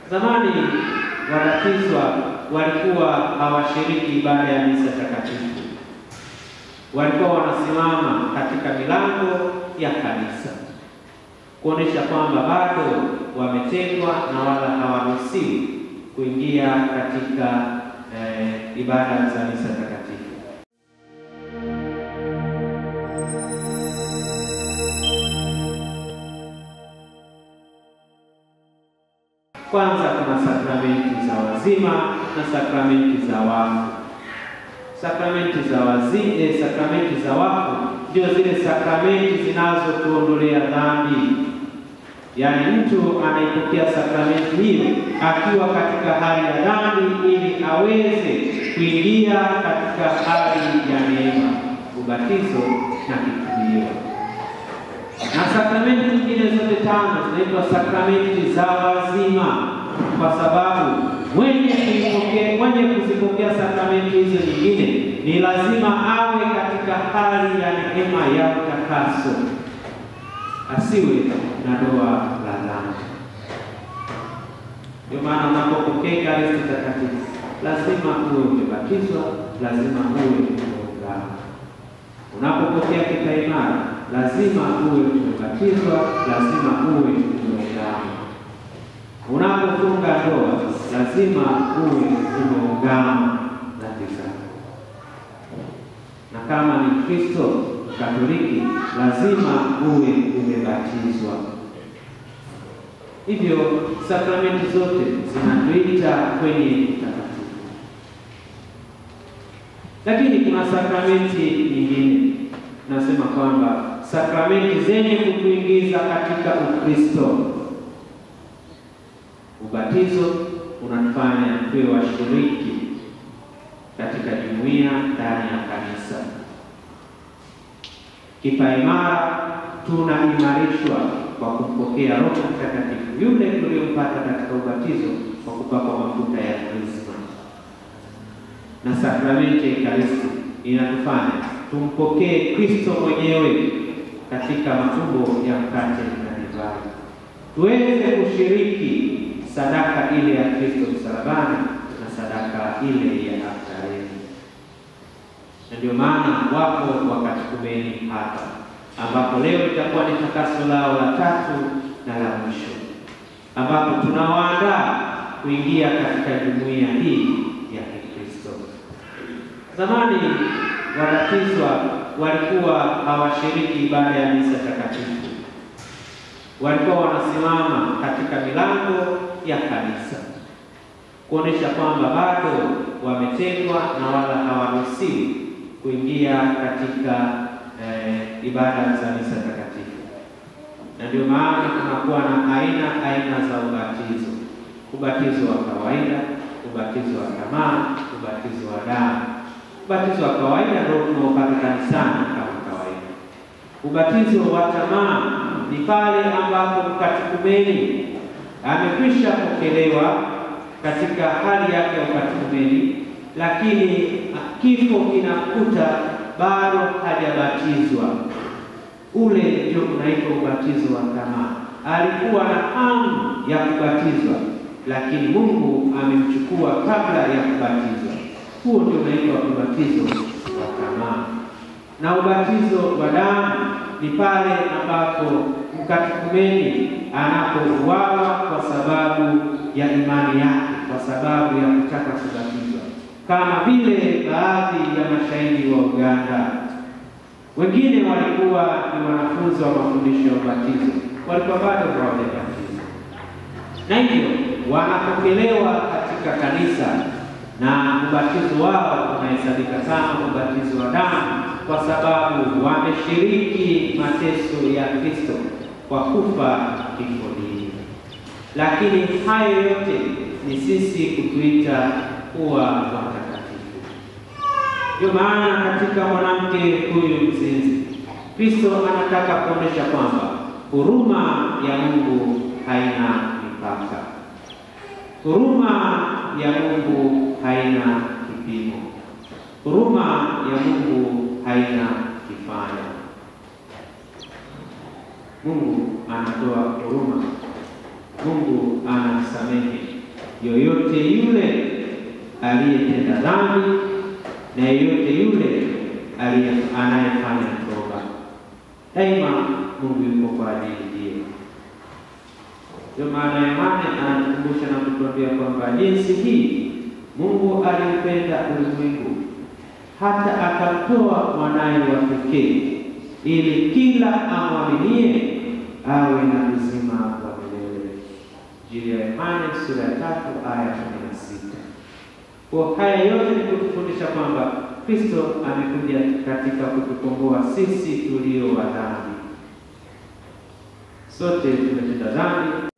Zamani wabatizwa walikuwa hawashiriki ibada ya misa takatifu. Walikuwa wanasimama katika milango ya kanisa kuonesha kwamba bado wametengwa na wala hawaruhusiwi kuingia katika ibada za misa takatifu. Kwanza kuna sakramenti za wazima na sakramenti za wafu. Sakramenti za wafu ndio zile sakramenti zinazotuondolea dhambi. Yaani mtu anaipokea sakramenti hiyo akiwa katika hali ya dhambi ili aweze kuingia katika hali ya neema, ubatizo na kitubio. Na sakramenti nyingine zote tano zinaitwa sakramenti za wazima, kwa sababu mwenye kuzipokea sakramenti hizo nyingine ni lazima awe katika hali ya neema ya utakaso, asiwe na doa la dhambi. Ndio maana unapopokea Ekaristi Takatifu lazima uwe umebatizwa, lazima uwe umeungama. Unapopokea kipaimara lazima uwe umebatizwa, lazima uwe umeungama. Unapofunga ndoa lazima uwe umeungama dhambi zako. Na kama ni Kristo Katoliki lazima uwe umebatizwa. Hivyo sakramenti zote zinatuita kwenye utakatifu. Lakini kuna sakramenti nyingine, nasema kwamba sakramenti zenye kutuingiza katika Ukristo. Ubatizo unatufanya tuwe washiriki katika jumuiya ndani ya kanisa. Kipaimara tunaimarishwa kwa kumpokea Roho Mtakatifu, yule tuliompata katika ubatizo kwa kupakwa mafuta ya Krisma. Na sakramenti ya Ekaristi inatufanya tumpokee Kristo mwenyewe katika mafumbo ya mkate na divai, tuweze kushiriki sadaka ile ya Kristo msalabani na sadaka ile ya altareni. Na ndio maana wapo wakatekumeni hapa, ambapo leo itakuwa ni takaso lao la tatu na la mwisho, ambapo tunawaandaa kuingia katika jumuiya hii ya Kristo. Zamani wabatizwa walikuwa hawashiriki ibada ya misa takatifu. Walikuwa wanasimama katika milango ya kanisa kuonesha kwamba bado wametengwa na wala hawaruhusiwi kuingia katika ibada za misa takatifu. Na ndio maana kunakuwa na aina za ubatizo: ubatizo wa kawaida, ubatizo wa tamaa, ubatizo wa damu. Ubatizo wa kawaida ndio tunaopata kanisani kama kawaida. Ubatizo wa tamaa ni pale ambapo mkatekumeni amekwisha pokelewa katika hali yake ya ukatekumeni, lakini kifo kinakuta bado hajabatizwa. Ule ndio unaitwa ubatizo wa tamaa. Alikuwa na hamu ya kubatizwa, lakini Mungu amemchukua kabla ya kubatizwa. Huo ndio unaitwa ubatizo wa tamaa. Na ubatizo wa damu ni pale ambapo mkatekumeni anapouawa kwa sababu ya imani yake, kwa sababu ya kutaka kubatizwa, kama vile baadhi ya mashahidi wa Uganda. Wengine walikuwa ni wanafunzi wa mafundisho ya ubatizo, walikuwa bado hawajabatizwa, na hivyo wanapokelewa katika kanisa, na ubatizo wao unahesabika kama ubatizo wa damu, kwa sababu wameshiriki mateso ya Kristo kwa kufa kifo hiki. Lakini hayo yote ni sisi kutuita kuwa watakatifu. Ndio maana katika mwanamke huyu mzinzi, Kristo anataka kuonesha kwamba huruma ya Mungu haina mipaka. Huruma ya Mungu haina kipimo. Huruma ya Mungu haina kifani. Mungu anatoa huruma. Mungu anasamehe. yoyote yule aliyetenda dhambi na yoyote yule anayefanya toba. Daima Mungu yuko kwa ajili hiyo. Ndio maana Yohana anatukumbusha na kutuambia kwamba jinsi hii Mungu aliupenda ulimwengu hata akatoa mwanaye wa pekee, ili kila amwaminie awe na uzima wa milele. Injili ya Yohana sura ya 3 aya 16. Kwa haya yote ni kutufundisha kwamba Kristo amekuja katika kutukomboa sisi tulio wa dhambi. Sote tumetenda dhambi